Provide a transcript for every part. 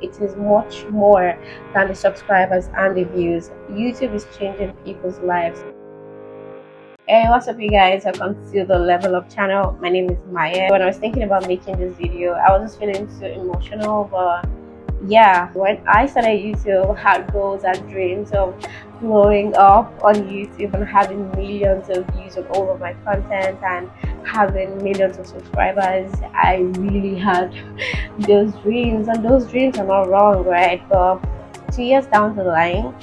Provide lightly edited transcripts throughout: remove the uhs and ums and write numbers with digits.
It is much more than the subscribers and the views. YouTube is changing people's lives. Hey, what's up, you guys? Welcome to the Level Up channel. My name is Maya. When I was thinking about making this video, I was just feeling so emotional, but yeah, when I started YouTube, I had goals and dreams of blowing up on YouTube and having millions of views on all of my content and having millions of subscribers. I really had those dreams, and those dreams are not wrong, right? But 2 years down the line,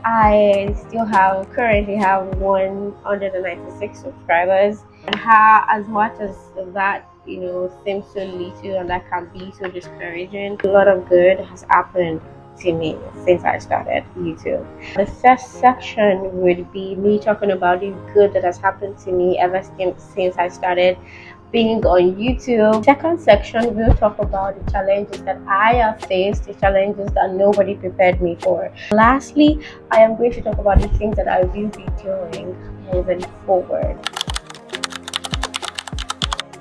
I still currently have 196 subscribers. And how, as much as that, seems so little and that can be so discouraging, a lot of good has happened to me since I started YouTube. The first section would be me talking about the good that has happened to me ever since I started being on YouTube. Second section, we'll talk about the challenges that I have faced, the challenges that nobody prepared me for. Lastly, I am going to talk about the things that I will be doing moving forward.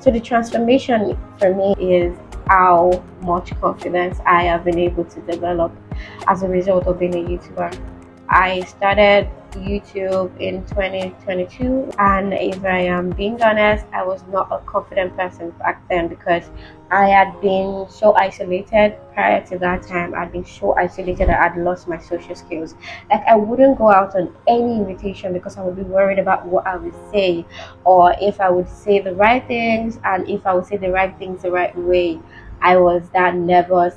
So the transformation for me is how much confidence I have been able to develop as a result of being a YouTuber. I started YouTube in 2022, and if I am being honest, I was not a confident person back then because I had been so isolated. Prior to that time, I'd been so isolated that I'd lost my social skills. Like, I wouldn't go out on any invitation because I would be worried about what I would say, or if I would say the right things, and if I would say the right things the right way. I was that nervous.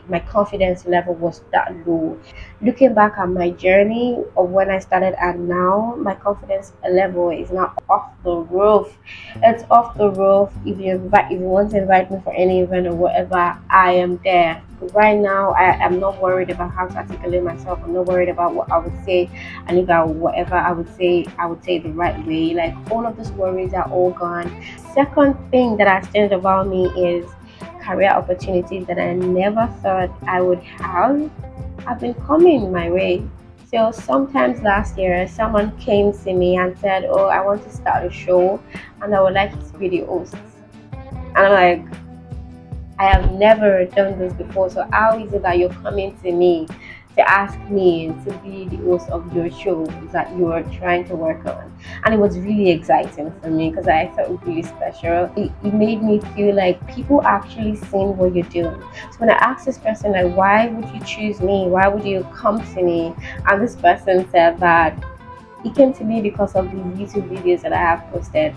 My confidence level was that low. Looking back at my journey of when I started and now, my confidence level is now off the roof. It's off the roof. If you want to invite me for any event or whatever, I am there. Right now, I am not worried about how to articulate myself. I'm not worried about what I would say, and if whatever I would say the right way. Like, all of those worries are all gone. Second thing that has changed about me is career opportunities that I never thought I would have been coming my way. So sometimes last year, someone came to me and said, "Oh, I want to start a show, and I would like to be the host." And I'm like, I have never done this before. So how is it that you're coming to me to ask me to be the host of your show that you are trying to work on? And it was really exciting for me because I felt really special. It made me feel like people actually seeing what you're doing. So when I asked this person, like, why would you choose me? Why would you come to me? And this person said that he came to me because of the YouTube videos that I have posted.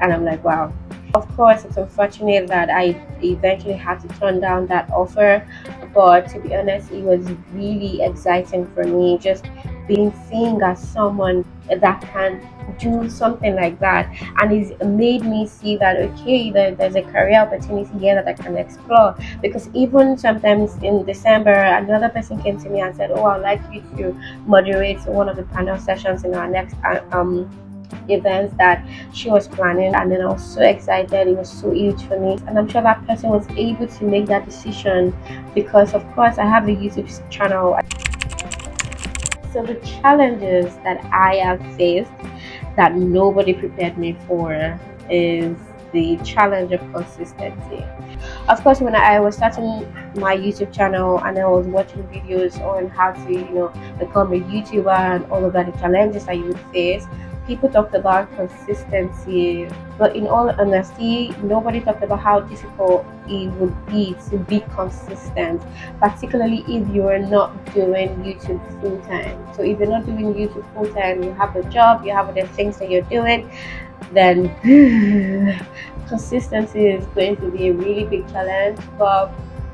And I'm like, wow. Of course, it's unfortunate that I eventually had to turn down that offer, but to be honest, it was really exciting for me just being seen as someone that can do something like that, and it's made me see that okay, there's a career opportunity here that I can explore. Because even sometimes in December, another person came to me and said, "Oh, I'd like you to moderate one of the panel sessions in our next events that she was planning." And then I was so excited. It was so huge for me, and I'm sure that person was able to make that decision because of course I have a YouTube channel. So the challenges that I have faced that nobody prepared me for is the challenge of consistency. Of course, when I was starting my YouTube channel and I was watching videos on how to, become a YouTuber and all of that, the challenges that you would face, people talked about consistency. But in all honesty, nobody talked about how difficult it would be to be consistent, particularly if you are not doing YouTube full time. So if you're not doing YouTube full time, you have a job, you have other things that you're doing, then consistency is going to be a really big challenge. But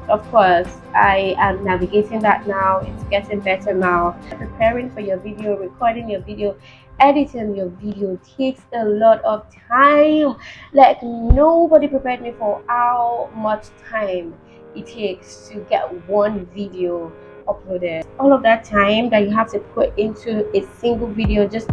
of course, I am navigating that now. It's getting better now. Preparing for your video, recording your video, editing your video takes a lot of time. Like, nobody prepared me for how much time it takes to get one video uploaded. All of that time that you have to put into a single video just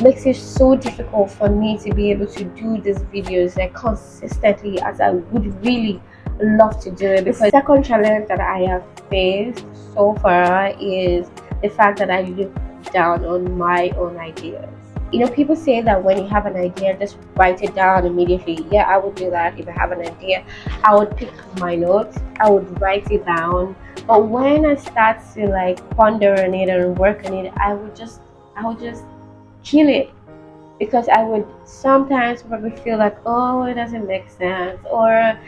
makes it so difficult for me to be able to do these videos like consistently as I would really love to do it. Because the second challenge that I have faced so far is the fact that I look down on my own ideas. People say that when you have an idea, just write it down immediately. Yeah, I would do that. If I have an idea, I would pick my notes, I would write it down. But when I start to like ponder on it and work on it, I would just kill it, because I would sometimes probably feel like, oh, it doesn't make sense, or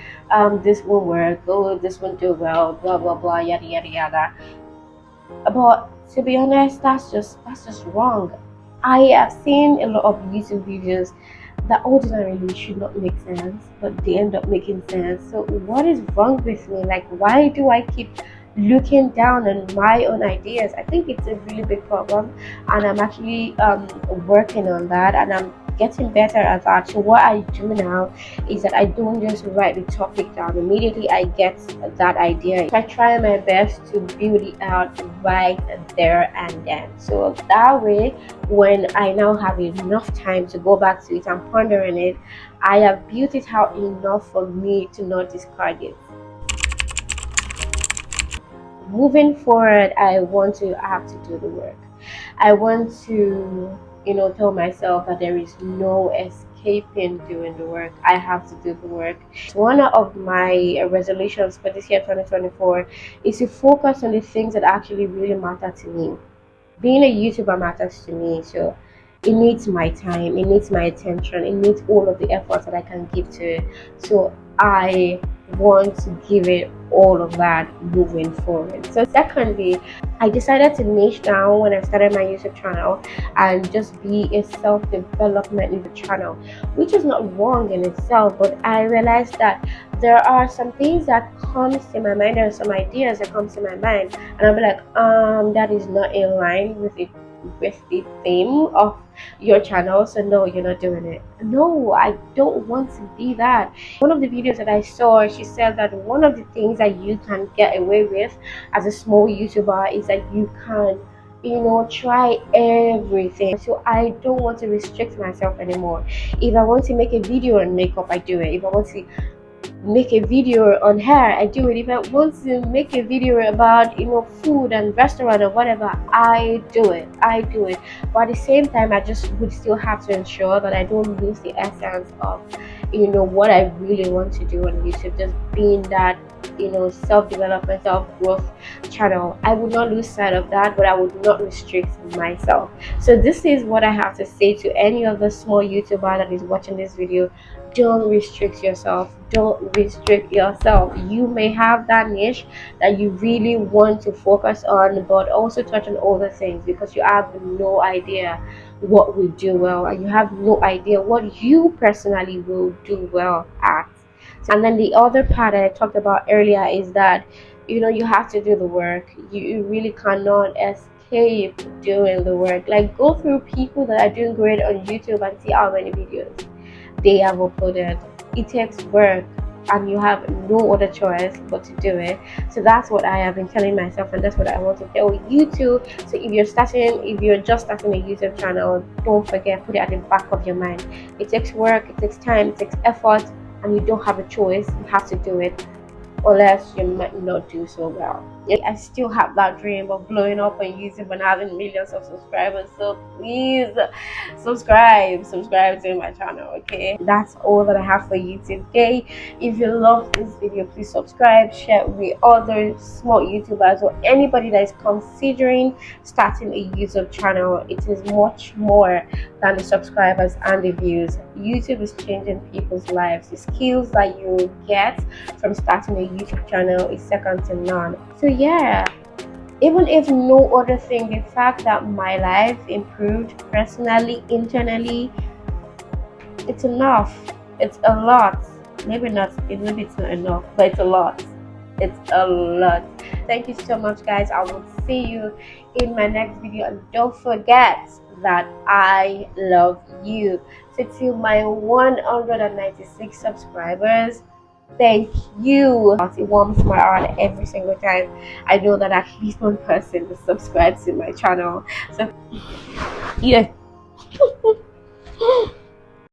this won't work, oh, this won't do well, blah blah blah, yada yada yada. But to be honest, that's just wrong. I have seen a lot of YouTube videos that ordinarily should not make sense, but they end up making sense. So what is wrong with me? Like, why do I keep looking down on my own ideas? I think it's a really big problem, and I'm actually working on that, and I'm getting better at that. So what I do now is that I don't just write the topic down immediately I get that idea. I try my best to build it out right there and then. So that way, when I now have enough time to go back to it and ponder on it, I have built it out enough for me to not discard it. Moving forward, I have to do the work. I want to, tell myself that there is no escaping doing the work. I have to do the work. One of my resolutions for this year 2024 is to focus on the things that actually really matter to me. Being a YouTuber matters to me, so it needs my time, it needs my attention, it needs all of the effort that I can give to it. So I want to give it all of that moving forward. So secondly, I decided to niche down when I started my YouTube channel and just be a self-development YouTube channel, which is not wrong in itself, but I realized that there are some things that comes to my mind, there are some ideas that comes to my mind, and I'll be like, that is not in line with the theme of your channel, so no, you're not doing it. No, I don't want to be that. One of the videos that I saw, she said that one of the things that you can get away with as a small YouTuber is that you can, try everything. So I don't want to restrict myself anymore. If I want to make a video on makeup, I do it. If I want to make a video on hair, I do it. If I want to make a video about food and restaurant or whatever, I do it. But at the same time, I just would still have to ensure that I don't lose the essence of what I really want to do on YouTube, just being that self-development, self-growth channel. I would not lose sight of that, but I would not restrict myself. So this is what I have to say to any of the small YouTuber that is watching this video. Don't restrict yourself. Don't restrict yourself. You may have that niche that you really want to focus on, but also touch on other things, because you have no idea what will do well, and you have no idea what you personally will do well at. And then the other part that I talked about earlier is that you have to do the work. You really cannot escape doing the work. Like, go through people that are doing great on YouTube and see how many videos they have uploaded. It takes work, and you have no other choice but to do it. So that's what I have been telling myself, and that's what I want to tell you too. So if you're just starting a YouTube channel, don't forget, put it at the back of your mind. It takes work, it takes time, it takes effort, and you don't have a choice. You have to do it, unless you might not do so well. I still have that dream of blowing up on YouTube and having millions of subscribers. So please subscribe to my channel. Okay, that's all that I have for you today. If you love this video, please subscribe, share with other small YouTubers or anybody that is considering starting a YouTube channel. It is much more than the subscribers and the views. YouTube is changing people's lives. The skills that you get from starting a YouTube channel is second to none. So yeah, even if no other thing, the fact that my life improved personally, internally, it's enough. It's a lot. Maybe it's not enough, but it's a lot. It's a lot. Thank you so much, guys. I will see you in my next video, and don't forget that I love you. So to my 196 subscribers, thank you. It warms my heart every single time I know that at least one person is subscribed to my channel. So yeah.